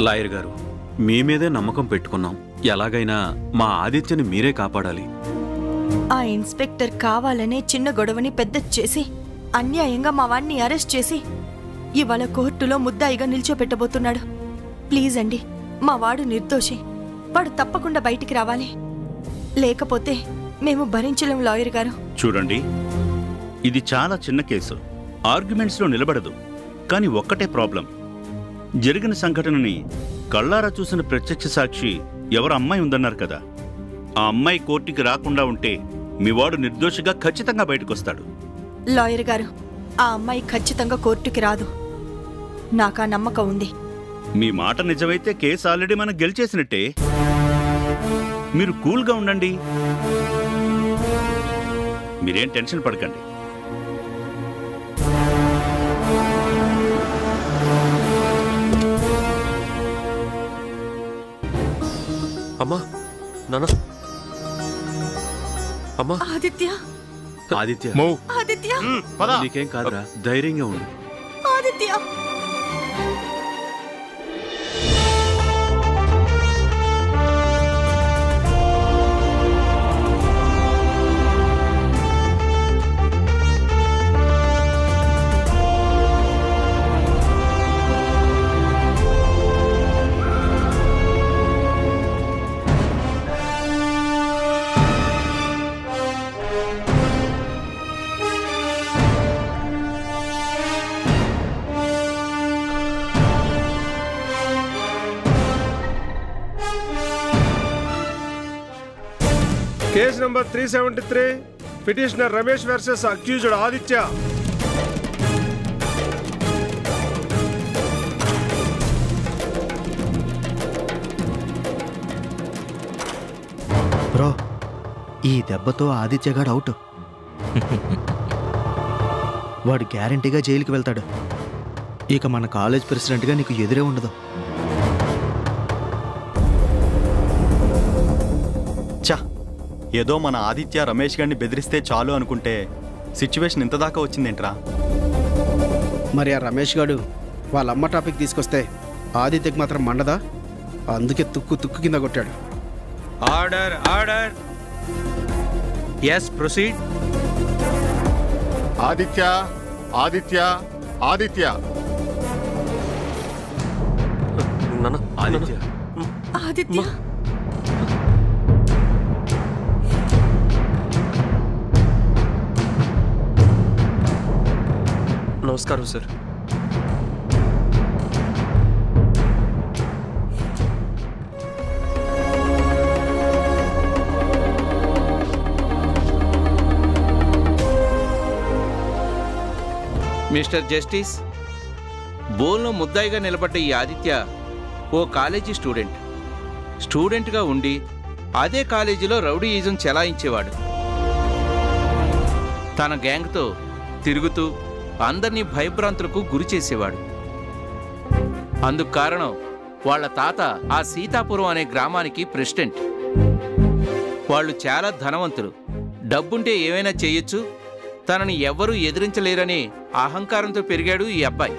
Lawyer గారు, మీ మీదే నమ్మకం పెట్టుకున్నాం. ఎలాగైనా మా ఆదిత్యని మీరే కాపాడాలి. ఆ ఇన్స్పెక్టర్ కావాలనే చిన్న గొడవని పెద్ద చేసి అన్యాయంగా మా వాణ్ణి అరెస్ట్ చేసి ఇవాళ కోర్టులో ముద్దాయిగా నిల్చోపెట్టబోతున్నాడు. ప్లీజ్ అండి, మా వాడు నిర్దోషి. వాడు తప్పకుండా బయటికి రావాలి. లేకపోతే మేము భరించలేం లాయర్ గారు. చూడండి, ఇది చాలా చిన్న కేసు, ఆర్గ్యుమెంట్స్లో నిలబడదు. కానీ ఒక్కటే ప్రాబ్లం, జరిగిన సంఘటనని కళ్ళారా చూసిన ప్రత్యక్ష సాక్షి ఎవరు అమ్మాయి ఉందన్నారు కదా. ఆ అమ్మాయి కోర్టుకి రాకుండా ఉంటే మీ వాడు నిర్దోషిగా ఖచ్చితంగా బయటకొస్తాడు. లాయర్ గారు, ఆ అమ్మాయి ఖచ్చితంగా కోర్టుకి రాదు. నాకా నమ్మకం ఉంది. మీ మాట నిజమైతే కేసు ఆల్రెడీ మనం గెలిచేసినట్టే. మీరు కూల్గా ఉండండి, మీరేం టెన్షన్ పడకండి. అమ్మా, నాన్న, అమ్మా. ఆదిత్య, ఆదిత్య, ఆదిత్య, నీకేం కాదురా, ధైర్యంగా ఉండు. Aditya. Case number 373, petitioner Ramesh versus accused Aditya. Bro, ఈ దెబ్బతో ఆదిత్యగాడు అవుట్. వాడు గ్యారంటీగా జైలుకి వెళ్తాడు. ఇక మన కాలేజ్ ప్రెసిడెంట్గా నీకు ఎదురే ఉండదు. చా, ఏదో మన ఆదిత్య రమేష్ గారిని బెదిరిస్తే చాలు అనుకుంటే సిచ్యువేషన్ ఇంతదాకా వచ్చిందేంట్రా? మరి ఆ రమేష్ గారు వాళ్ళ అమ్మ టాపిక్ తీసుకొస్తే ఆదిత్యకి మాత్రం మండదా? అందుకే తుక్కు కింద కొట్టాడు. Order, order. Yes, proceed. Aditya, Aditya, Aditya. Aditya, Aditya. నమస్కారం సార్. మిస్టర్ జస్టిస్, బోల్ను ముద్దాయిగా నిలబడ్డ ఈ ఆదిత్య ఓ కాలేజీ స్టూడెంట్గా ఉండి అదే కాలేజీలో రౌడీయిజం చెలాయించేవాడు. తన గ్యాంగ్తో తిరుగుతూ అందర్నీ భయభ్రాంతులకు గురి చేసేవాడు. అందుకు కారణం వాళ్ల తాత ఆ సీతాపురం అనే గ్రామానికి ప్రెసిడెంట్. వాళ్ళు చాలా ధనవంతులు, డబ్బుంటే ఏమైనా చేయొచ్చు, తనని ఎవ్వరూ ఎదిరించలేరని అహంకారంతో పెరిగాడు ఈ అబ్బాయి.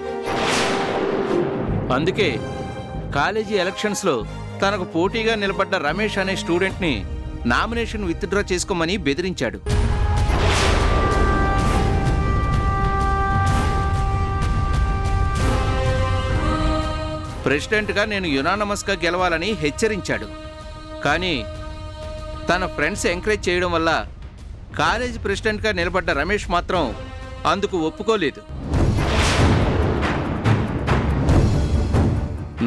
అందుకే కాలేజీ ఎలక్షన్స్లో తనకు పోటీగా నిలబడ్డ రమేష్ అనే స్టూడెంట్ని నామినేషన్ విత్డ్రా చేసుకోమని బెదిరించాడు. ప్రెసిడెంట్గా నేను యునానమస్గా గెలవాలని హెచ్చరించాడు. కానీ తన ఫ్రెండ్స్ ఎంకరేజ్ చేయడం వల్ల కాలేజీ ప్రెసిడెంట్గా నిలబడ్డ రమేష్ మాత్రం అందుకు ఒప్పుకోలేదు.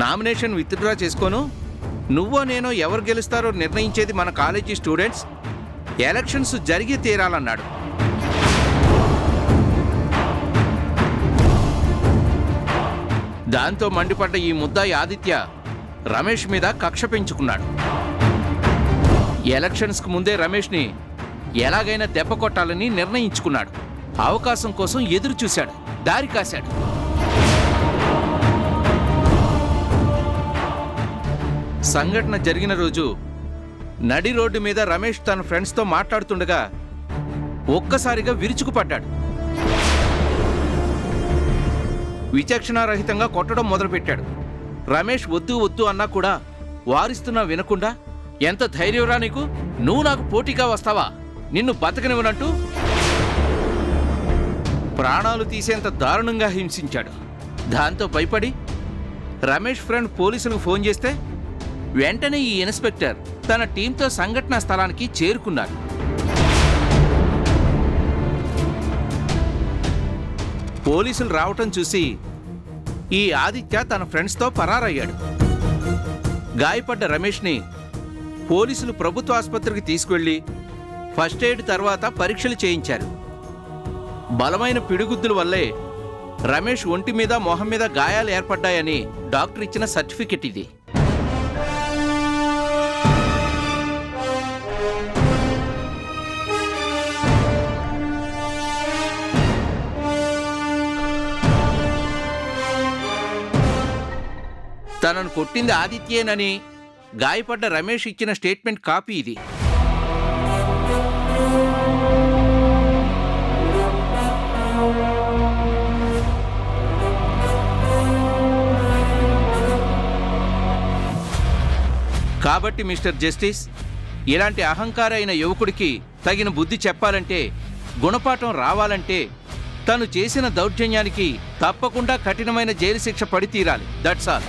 నామినేషన్ విత్డ్రా చేసుకోను, నువ్వో నేనో ఎవరు గెలుస్తారో నిర్ణయించేది మన కాలేజీ స్టూడెంట్స్, ఎలక్షన్స్ జరిగి తీరాలన్నాడు. దాంతో మండిపడ్డ ఈ ముద్దాయి ఆదిత్య రమేష్ మీద కక్ష పెంచుకున్నాడు. ఎలక్షన్స్కు ముందే రమేష్ని ఎలాగైనా దెబ్బ కొట్టాలని నిర్ణయించుకున్నాడు. అవకాశం కోసం ఎదురు చూశాడు, దారి కాశాడు. సంఘటన జరిగిన రోజు నడి రోడ్డు మీద రమేష్ తన ఫ్రెండ్స్తో మాట్లాడుతుండగా ఒక్కసారిగా విరుచుకుపడ్డాడు. విచక్షణారహితంగా కొట్టడం మొదలుపెట్టాడు. రమేష్ వద్దు వద్దు అన్నా కూడా వారిస్తున్నా వినకుండా ఎంత ధైర్యంరా నీకు? నువ్వు నాకు పోటీగా వస్తావా? నిన్ను బతకనివ్వనంటూ ప్రాణాలు తీసేంత దారుణంగా హింసించాడు. దాంతో భయపడి రమేష్ ఫ్రెండ్ పోలీసులకు ఫోన్ చేస్తే వెంటనే ఈ ఇన్స్పెక్టర్ తన టీంతో సంఘటనా స్థలానికి చేరుకున్నాడు. పోలీసులు రావటం చూసి ఈ ఆదిత్య తన ఫ్రెండ్స్తో పరారయ్యాడు. గాయపడ్డ రమేష్ని పోలీసులు ప్రభుత్వ ఆసుపత్రికి తీసుకెళ్లి ఫస్ట్ ఎయిడ్ తర్వాత పరీక్షలు చేయించారు. బలమైన పిడిగుద్దుల వల్లే రమేష్ ఒంటి మీద మొహం మీద గాయాలు ఏర్పడ్డాయని డాక్టర్ ఇచ్చిన సర్టిఫికెట్ ఇది. తనను కొట్టింది ఆదిత్యేనని గాయపడ్డ రమేష్ ఇచ్చిన స్టేట్మెంట్ కాపీ ఇది. కాబట్టి మిస్టర్ జస్టిస్, ఇలాంటి అహంకారైన యువకుడికి తగిన బుద్ధి చెప్పాలంటే, గుణపాఠం రావాలంటే తను చేసిన దౌర్జన్యానికి తప్పకుండా కఠినమైన జైలు శిక్ష పడి తీరాలి. That's all.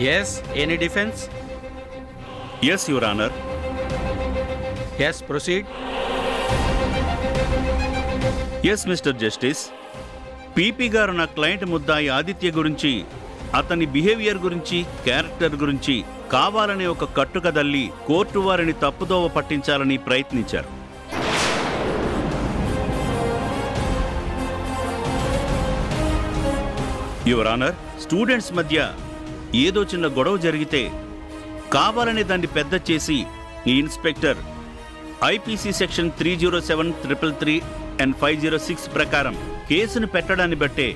Yes, any defense? Yes, Your Honor. Yes, proceed. Yes, Mr. Justice. PP గారు నా క్లయింట్ ముద్దాయి ఆదిత్య గురించి, అతని బిహేవియర్ గురించి, క్యారెక్టర్ గురించి కావాలనే ఒక కట్టుకదల్లి కోర్టు వారిని తప్పుదోవ పట్టించాలని ప్రయత్నించారు. యువర్ ఆనర్, స్టూడెంట్స్ మధ్య ఏదో చిన్న గొడవ జరిగితే కావాలనే దాన్ని పెద్ద చేసి ఈ ఇన్స్పెక్టర్ ఐపీసీ సెక్షన్ 30733 and 506 ప్రకారం కేసును పెట్టడాన్ని బట్టే,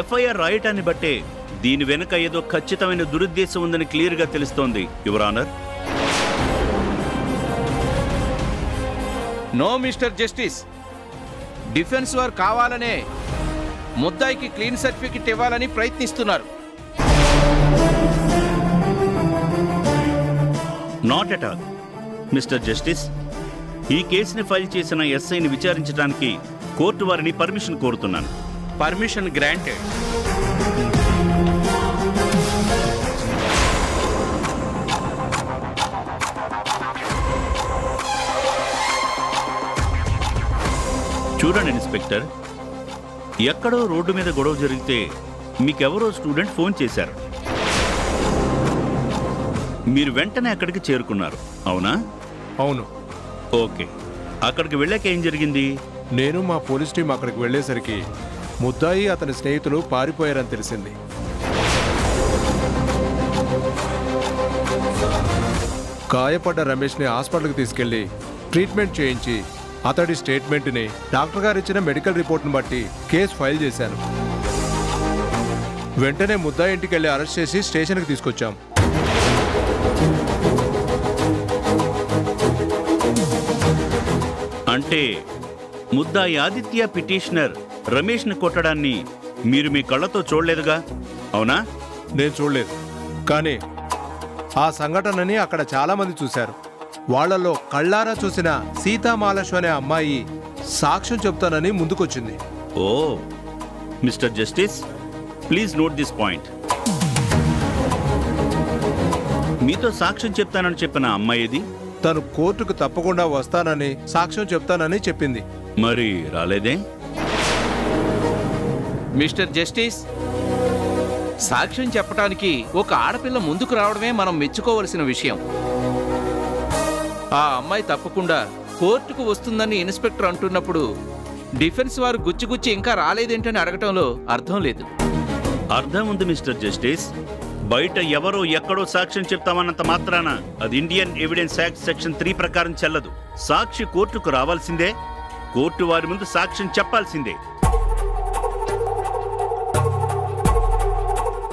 ఎఫ్ఐఆర్ రాయటాన్ని బట్టే దీని వెనుక ఏదో ఖచ్చితమైన దురుద్దేశం ఉందని క్లియర్గా తెలుస్తోంది your honour. No mister justice, defence వారు కావాలనే ముద్దాయికి క్లీన్ సర్టిఫికెట్ ఇవ్వాలని ప్రయత్నిస్తున్నారు. Not at all mister justice. ఈ కేసుని ఫైల్ చేసిన ఎస్ఐని విచారించడానికి కోర్టు వారిని పర్మిషన్ కోరుతున్నాను. Permission granted. చూడండి ఇన్స్పెక్టర్, ఎక్కడో రోడ్డు మీద గొడవ జరిగితే మీకెవరో స్టూడెంట్ ఫోన్ చేశారు. మీరు వెంటనే అక్కడికి చేరుకున్నారు, అవునా? అవును. ఓకే, అక్కడికి వెళ్ళాక ఏం జరిగింది? నేను మా పోలీస్ టీం అక్కడికి వెళ్ళేసరికి ముద్దాయి అతని స్నేహితులు పారిపోయారని తెలిసింది. గాయపడ్డ రమేష్ని హాస్పిటల్కి తీసుకెళ్లి ట్రీట్మెంట్ చేయించి అతడి స్టేట్మెంట్ని డాక్టర్ గారు ఇచ్చిన మెడికల్ రిపోర్ట్ను బట్టి కేసు ఫైల్ చేశాను. వెంటనే ముద్దాయి ఇంటికి వెళ్ళి అరెస్ట్ చేసి స్టేషన్కి తీసుకొచ్చాం. అంటే ముద్దాయి ఆదిత్య పిటిషనర్ రమేష్ని కొట్టడాన్ని మీరు మీ కళ్ళతో చూడలేదుగా, అవునా? నేను చూడలేదు, కానీ ఆ సంఘటనని అక్కడ చాలామంది చూశారు. వాళ్లలో కళ్ళారా చూసిన సీతామాలశ్వ అనే అమ్మాయి సాక్ష్యం చెప్తానని ముందుకొచ్చింది. Oh mister justice, please note this point. మీతో సాక్ష్యం చెప్తానని చెప్పిన అమ్మాయిది? తను కోర్టుకు తప్పకుండా వస్తానని, సాక్ష్యం చెప్తానని చెప్పింది. మరి రాలేదే? మిస్టర్ జస్టిస్, సాక్ష్యం చెప్పడానికి ఒక ఆడపిల్ల ముందుకు రావడమే మనం మెచ్చుకోవలసిన విషయం. ఆ అమ్మాయి తప్పకుండా కోర్టుకు వస్తుందని ఇన్స్పెక్టర్ అంటున్నప్పుడు డిఫెన్స్ వారు గుచ్చిగుచ్చి ఇంకా రాలేదేంటని అడగటంలో అర్థం లేదు. అర్థం ఉంది మిస్టర్ జస్టిస్. బయట ఎవరో ఎక్కడో సాక్ష్యం చెప్తామన్నంత మాత్రాన అది ఇండియన్ ఎవిడెన్స్ యాక్ట్ సెక్షన్ 3 ప్రకారం చెల్లదు. సాక్షి కోర్టుకు రావాల్సిందే, కోర్టు వారి ముందు సాక్ష్యం చెప్పాల్సిందే.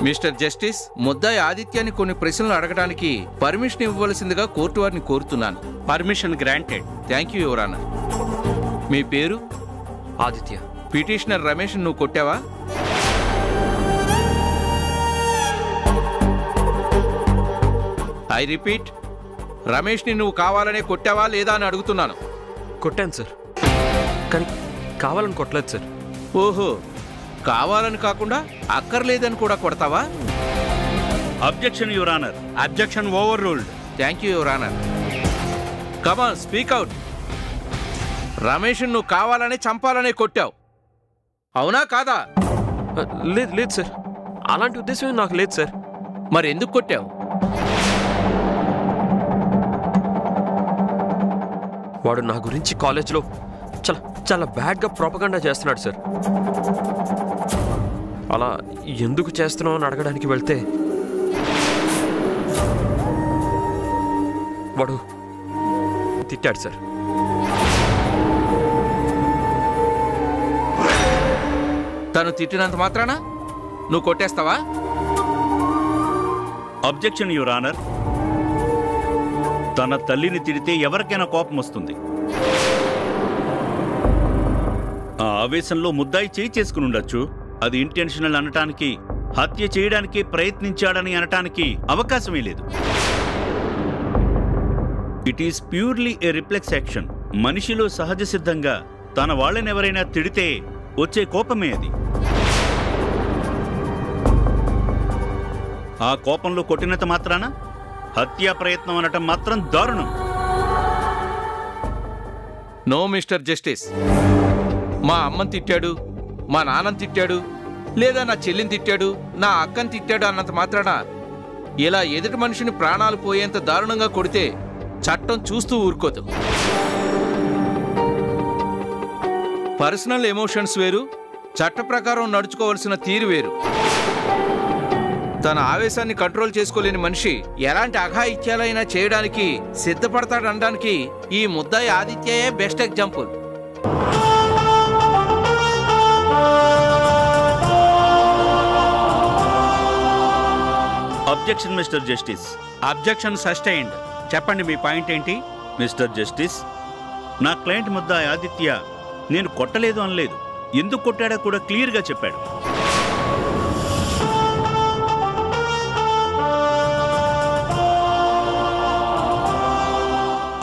మిస్టర్ జస్టిస్, ముద్దాయి ఆదిత్యాన్ని కొన్ని ప్రశ్నలు అడగడానికి పర్మిషన్ ఇవ్వవలసిందిగా కోర్టు వారిని కోరుతున్నాను. Permission granted. Thank you your honour. మీ పేరు? ఆదిత్య. పిటిషనర్ రమేష్ నువ్వు కొట్టావా? ఐ రిపీట్, రమేష్ని నువ్వు కావాలనే కొట్టావా లేదా అని అడుగుతున్నాను. కొట్టాను సార్, కానీ కావాలని కొట్టలేదు సార్. ఓహో, కావాలని కాకుండా అక్కర్లేదని కూడా కొడతావా? Objection your honour. Objection over ruled. Thank you your honour. Come on, speak out. Ramesh నువ్వు కావాలనే చంపాలనే కొట్టావు, అవునా కాదా? లేదు లేదు సార్, అలాంటి ఉద్దేశం నాకు లేదు సార్. మరి ఎందుకు కొట్టావు? వాడు నా గురించి కాలేజ్లో చాలా చాలా బ్యాడ్గా ప్రాపగండా చేస్తున్నాడు సార్. అలా ఎందుకు చేస్తున్నావు అని అడగడానికి వెళ్తే వాడు తిట్టాడు సార్. తను తిట్టినంత మాత్రాన నువ్వు కొట్టేస్తావా? Objection your honour. తన తల్లిని తిడితే ఎవరికైనా కోపం వస్తుంది. ఆ ఆవేశంలో ముద్దాయి చేయి చేసుకుని ఉండొచ్చు. అది ఇంటెన్షనల్ అనటానికి, హత్య చేయడానికి ప్రయత్నించాడని అనటానికి అవకాశమే లేదు. It is purely A reflex action. మనిషిలో సహజ సిద్ధంగా తన వాళ్ళనెవరైనా తిడితే వచ్చే కోపమే అది. ఆ కోపంలో కొట్టినంత మాత్రాన హత్యా ప్రయత్నం అనటం మాత్రం దారుణం. No mister justice. మా అమ్మని తిట్టాడు, మా నాన్నని తిట్టాడు, లేదా నా చెల్లిని తిట్టాడు, నా అక్కని తిట్టాడు అన్నంత మాత్రాన ఇలా ఎదుటి మనిషిని ప్రాణాలు పోయేంత దారుణంగా కొడితే చట్టం చూస్తూ ఊరుకోదు. పర్సనల్ ఎమోషన్స్ వేరు, చట్ట ప్రకారం నడుచుకోవలసిన తీరు వేరు. తన ఆవేశాన్ని కంట్రోల్ చేసుకోలేని మనిషి ఎలాంటి అఘాయిత్యాలైనా చేయడానికి సిద్ధపడతాడనడానికి ఈ ముద్దాయి ఆదిత్యయే best example. Objection mister justice. Objection sustained. చెప్పండి, మీ పాయింట్ ఏంటి? మిస్టర్ జస్టిస్, నా క్లయింట్ ముద్దాయి ఆదిత్య నేను కొట్టలేదు అనలేదు. ఎందుకు కొట్టాడో కూడా క్లియర్గా చెప్పాడు.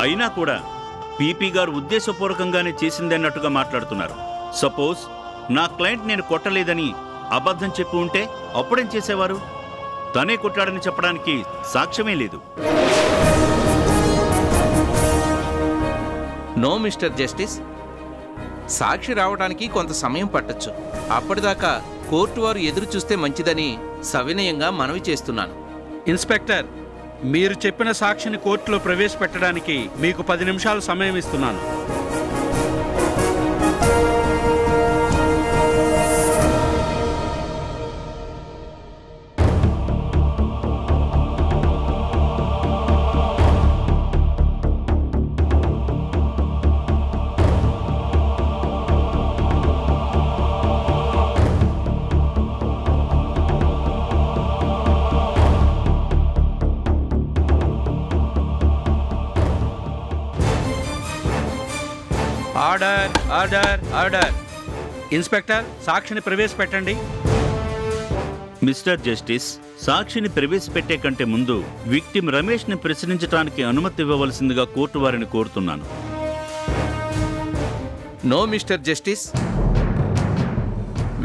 అయినా కూడా పీపీ గారు ఉద్దేశపూర్వకంగానే చేసిందన్నట్టుగా మాట్లాడుతున్నారు. సపోజ్ నా క్లయింట్ నేను కొట్టలేదని అబద్ధం చెప్పి ఉంటే అప్పుడేం చేసేవారు? తనే కొట్టాడని చెప్పడానికి సాక్ష్యమే లేదు. నో మిస్టర్ జస్టిస్, సాక్షి రావడానికి కొంత సమయం పట్టొచ్చు. అప్పటిదాకా కోర్టు వారు ఎదురు చూస్తే మంచిదని సవినయంగా మనవి చేస్తున్నాను. ఇన్స్పెక్టర్, మీరు చెప్పిన సాక్షిని కోర్టులో ప్రవేశపెట్టడానికి మీకు 10 నిమిషాలు సమయం ఇస్తున్నాను. Order, order, order. ఇన్స్పెక్టర్, సాక్షిని ప్రవేశపెట్టండి. మిస్టర్ జస్టిస్, సాక్షిని ప్రవేశపెట్టే కంటే ముందు విక్టిమ్ రమేష్ని ప్రశ్నించడానికి అనుమతి ఇవ్వవలసిందిగా కోర్టు వారిని కోరుతున్నాను. నో మిస్టర్ జస్టిస్,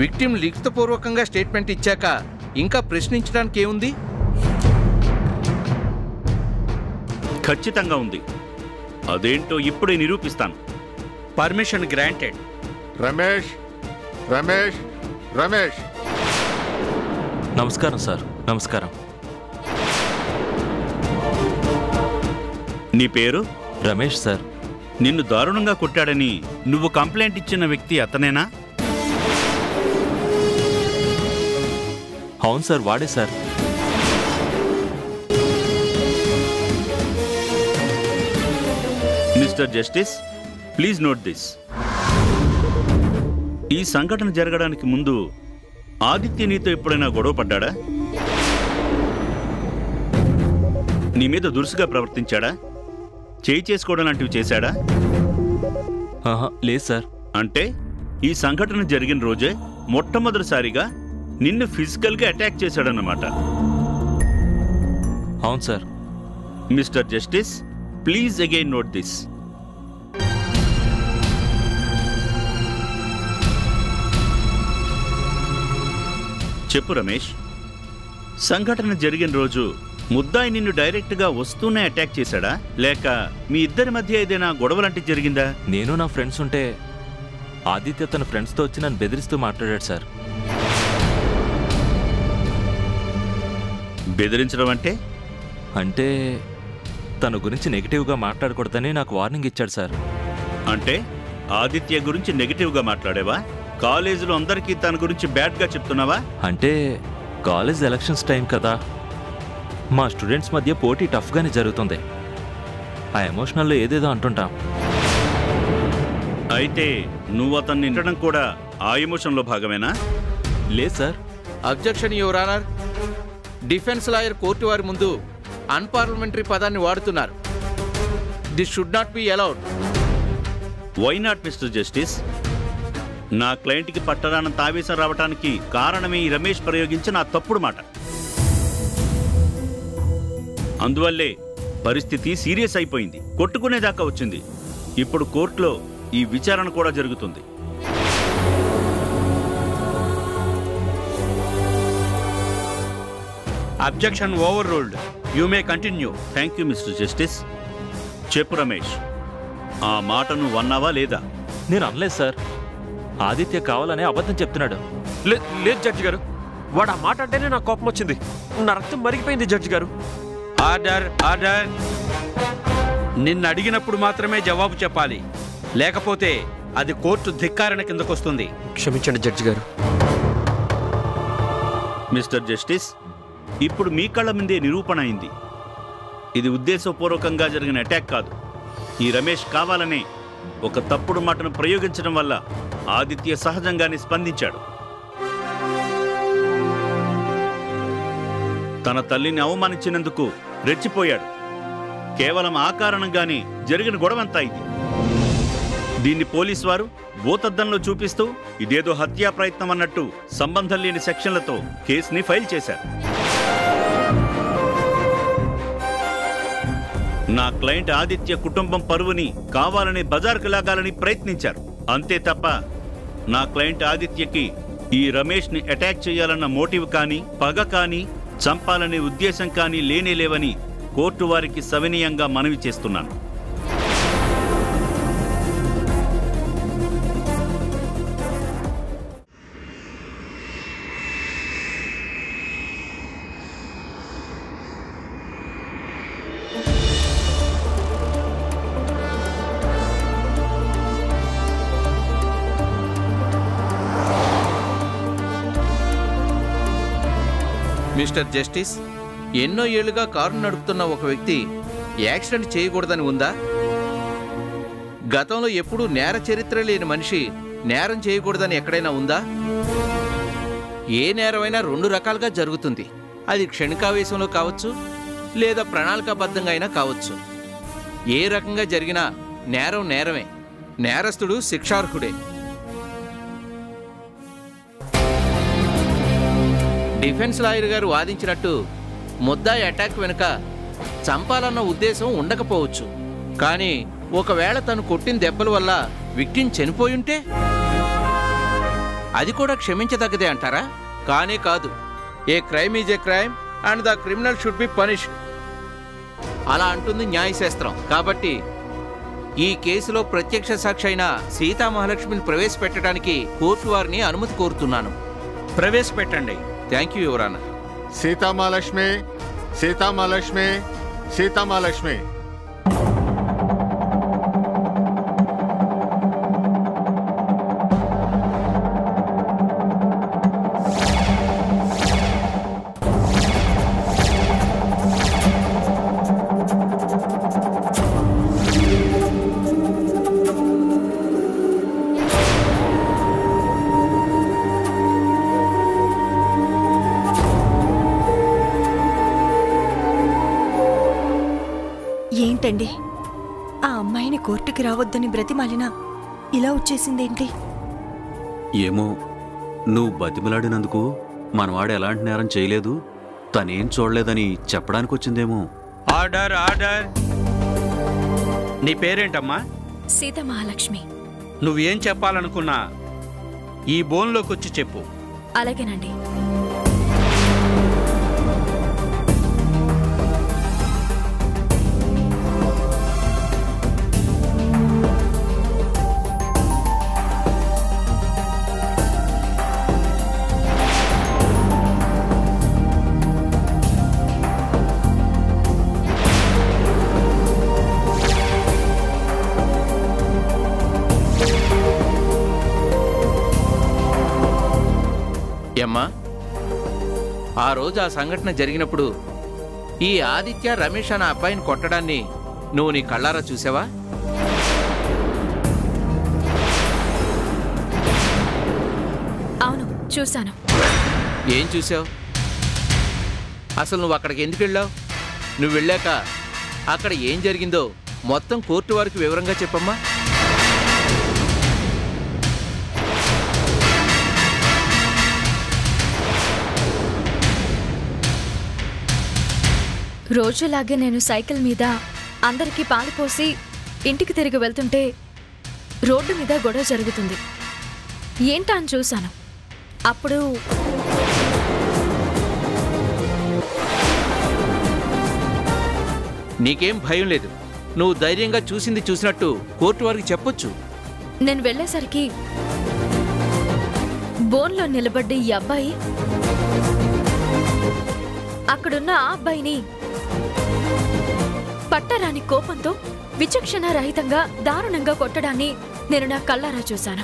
విక్టిమ్ లిఖితపూర్వకంగా స్టేట్మెంట్ ఇచ్చాక ఇంకా ప్రశ్నించడానికి ఏముంది? ఖచ్చితంగా ఉంది. అదేంటో ఇప్పుడే నిరూపిస్తాను. Permission granted. రమేష్, రమేష్, రమేష్. నమస్కారం సార్. నమస్కారం. నీ పేరు? రమేష్ సార్. నిన్ను దారుణంగా కొట్టాడని నువ్వు కంప్లైంట్ ఇచ్చిన వ్యక్తి అతనేనా? అవును సార్, వాడే sir. Mister justice, please note this. ఈ సంఘటన జరగడానికి ముందు ఆదిత్య నీతో ఎప్పుడైనా గొడవ పడ్డా? నీ మీద దురుసుగా ప్రవర్తించాడా? చేయి చేసుకోవడం లాంటివి చేశాడా? లేదు సార్. అంటే ఈ సంఘటన జరిగిన రోజే మొట్టమొదటిసారిగా నిన్ను ఫిజికల్గా అటాక్ చేశాడన్నమాట. అవును sir. Mister justice, please again note this. చెప్పు రమేష్, సంఘటన జరిగిన రోజు ముద్దాయి నిన్ను డైరెక్ట్గా వస్తూనే అటాక్ చేశాడా, లేక మీ ఇద్దరి మధ్య ఏదైనా గొడవలాంటిది జరిగిందా? నేను నా ఫ్రెండ్స్ ఉంటే ఆదిత్య తన ఫ్రెండ్స్తో వచ్చి నన్ను బెదిరిస్తూ మాట్లాడాడు సార్. బెదిరించడం అంటే? అంటే తన గురించి నెగిటివ్గా మాట్లాడకూడదని నాకు వార్నింగ్ ఇచ్చాడు సార్. అంటే ఆదిత్య గురించి నెగిటివ్గా మాట్లాడేవా? కాలేజీలో అందరికీ తన గురించి బ్యాడ్గా చెప్తున్నావా? అంటే కాలేజ్ ఎలక్షన్స్ టైం కదా, మా స్టూడెంట్స్ మధ్య పోటీ టఫ్గానే జరుగుతుంది. ఆ ఎమోషనల్లో ఏదేదో అంటుంటాం. అయితే నువ్వు అతన్ని వినడం కూడా ఆ ఎమోషన్లో భాగమేనా? లేదు sir. Objection your honour. Defence lawyer court వారి ముందు అన్పార్లమెంటరీ పదాన్ని వాడుతున్నారు. This should not be allowed. Why not mister justice? నా క్లయింట్కి పట్టరానంత ఆవేశం రావడానికి కారణమే ఈ రమేష్ ప్రయోగించిన ఆ తప్పుడు మాట. అందువల్లే పరిస్థితి సీరియస్ అయిపోయింది, కొట్టుకునేదాకా వచ్చింది. ఇప్పుడు కోర్టులో ఈ విచారణ కూడా జరుగుతుంది. Objection over ruled. You may continue. Thank you mister justice. చెప్పు రమేష్, ఆ మాటను వన్నావా లేదా? నేను అనలేదు సార్. ఆదిత్య కావాలనే అబద్ధం చెప్తున్నాడు. లేదు జడ్జి గారు, వాడు ఆ మాట అంటేనే నాకు కోపం వచ్చింది. నా రక్తం మరిగిపోయింది జడ్జి గారు. Order, order. నిన్ను అడిగినప్పుడు మాత్రమే జవాబు చెప్పాలి, లేకపోతే అది కోర్టు ధిక్కారణ కిందకొస్తుంది. క్షమించండి జడ్జి గారు. మిస్టర్ జస్టిస్, ఇప్పుడు మీ కళ్ళ ముందే నిరూపణ అయింది. ఇది ఉద్దేశపూర్వకంగా జరిగిన అటాక్ కాదు. ఈ రమేష్ కావాలనే ఒక తప్పుడు మాటను ప్రయోగించడం వల్ల ఆదిత్య సహజంగానే స్పందించాడు. తన తల్లిని అవమానించినందుకు రెచ్చిపోయాడు. కేవలం ఆ కారణంగానే జరిగిన గొడవంతా ఇది. దీన్ని పోలీసు వారు భూతద్దంలో చూపిస్తూ ఇదేదో హత్యా ప్రయత్నం అన్నట్టు సంబంధం లేని సెక్షన్లతో కేసుని ఫైల్ చేశారు. నా క్లయింట్ ఆదిత్య కుటుంబం పరువుని కావాలని బజార్కు లాగాలని ప్రయత్నించారు. అంతే తప్ప నా క్లయింట్ ఆదిత్యకి ఈ రమేష్ని అటాక్ చేయాలన్న మోటివ్ కానీ, పగ కానీ, చంపాలనే ఉద్దేశం కానీ లేనేలేవని కోర్టు వారికి సవినీయంగా మనవి చేస్తున్నాను. మిస్టర్ జస్టిస్, ఎన్నో ఏళ్లుగా కారు నడుపుతున్న ఒక వ్యక్తి యాక్సిడెంట్ చేయకూడదని ఉందా? గతంలో ఎప్పుడూ నేర చరిత్ర లేని మనిషి నేరం చేయకూడదని ఎక్కడైనా ఉందా? ఏ నేరమైనా రెండు రకాలుగా జరుగుతుంది. అది క్షణికావేశంలో కావచ్చు, లేదా ప్రణాళికాబద్ధంగా అయినా కావచ్చు. ఏ రకంగా జరిగినా నేరం నేరమే, నేరస్తుడు శిక్షార్హుడే. డిఫెన్స్ లాయర్ గారు వాదించినట్టు ముద్దాయి అటాక్ వెనుక చంపాలన్న ఉద్దేశం ఉండకపోవచ్చు. కానీ ఒకవేళ తను కొట్టిన దెబ్బల వల్ల విక్టిమ్ చనిపోయుంటే అది కూడా క్షమించదగ్గదే అంటారా? కానే కాదు. ఏ crime is a crime and the criminal should be punished అలా అంటుంది న్యాయశాస్త్రం. కాబట్టి ఈ కేసులో ప్రత్యక్ష సాక్షి అయిన సీతామహాలక్ష్మిని ప్రవేశపెట్టడానికి కోర్టు వారిని అనుమతి కోరుతున్నాను. ప్రవేశపెట్టండి. Thank you your honour. Seethamahalakshmi, Seethamahalakshmi, Seethamahalakshmi. కోర్టుకి రావద్దని బ్రతిమాలినా ఇలా వచ్చేసిందేంటి? ఏమో, నువ్వు బతిమలాడినందుకు మనవాడు ఎలాంటి నేరం చేయలేదు, తనేం చూడలేదని చెప్పడానికి వచ్చిందేమో. Order order. నీ పేరేంటమ్మా? సీతమహాలక్ష్మి. నువ్వేం చెప్పాలనుకున్నా ఈ బోన్లోకి వచ్చి చెప్పు. అలాగేనండి. అమ్మా, ఆ రోజు ఆ సంఘటన జరిగినప్పుడు ఈ ఆదిత్య రమేష్ అన్న అబ్బాయిని కొట్టడాన్ని నువ్వు నీ కళ్ళారా చూసావా? అవును, చూశాను. ఏం చూసావు? అసలు నువ్వు అక్కడికి ఎందుకు వెళ్ళావు? నువ్వు వెళ్ళాక అక్కడ ఏం జరిగిందో మొత్తం కోర్టు వారికి వివరంగా చెప్పమ్మా. రోజులాగే నేను సైకిల్ మీద అందరికీ పాలు పోసి ఇంటికి తిరిగి వెళ్తుంటే రోడ్డు మీద గొడవ జరుగుతుంది. ఏంటా అని చూశాను. అప్పుడు నీకేం భయం లేదు, నువ్వు ధైర్యంగా చూసింది చూసినట్టు కోర్టు వారికి చెప్పొచ్చు. నేను వెళ్ళేసరికి బోన్లో నిలబడ్డ ఈ అబ్బాయి అక్కడున్న ఆ అబ్బాయిని పట్టరాని కోపంతో విచక్షణ రహితంగా దారుణంగా కొట్టడాన్ని నేను నా కళ్ళారా చూశాను.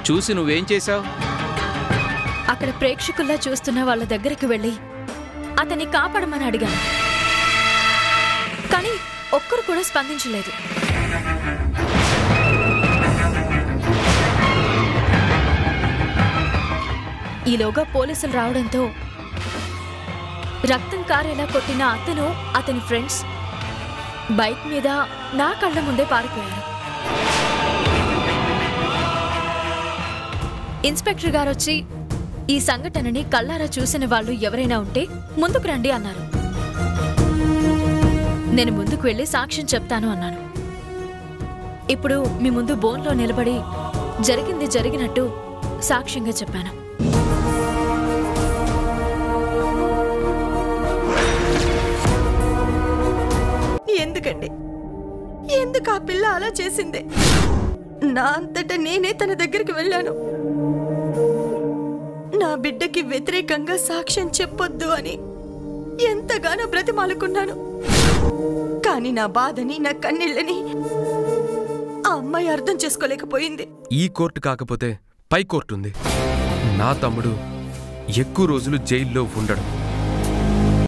చూసి నువ్వేం చేశావు? అక్కడ ప్రేక్షకుల్లా చూస్తున్న వాళ్ళ దగ్గరికి వెళ్ళి అతన్ని కాపాడమని అడిగాను. కానీ ఒక్కరు కూడా స్పందించలేదు. ఈలోగా పోలీసులు రావడంతో రక్తం కారేలా కొట్టిన అతను, అతని ఫ్రెండ్స్ బైక్ మీద నా కళ్ళ ముందే పారిపోయారు. ఇన్స్పెక్టర్ గారు వచ్చి ఈ సంఘటనని కళ్ళారా చూసిన వాళ్ళు ఎవరైనా ఉంటే ముందుకు రండి అన్నారు. నేను ముందుకు వెళ్ళి సాక్ష్యం చెప్తాను అన్నాను. ఇప్పుడు మీ ముందు బోన్లో నిలబడి జరిగింది జరిగినట్టు సాక్ష్యంగా చెప్పాను. ఎందుకండి? ఎందుకు ఆ పిల్ల అలా చేసింది? నా అంతటా నేనే తన దగ్గరికి వెళ్ళాను. నా బిడ్డకి వ్యతిరేకంగా సాక్ష్యం చెప్పొద్దు అని ఎంతగానో బ్రతిమాలుకున్నాను. కానీ నా బాధని, నా కన్నీళ్ళని ఆ అమ్మాయి అర్థం చేసుకోలేకపోయింది. ఈ కోర్టు కాకపోతే పై కోర్టు ఉంది. నా తమ్ముడు ఎక్కువ రోజులు జైల్లో ఉండడం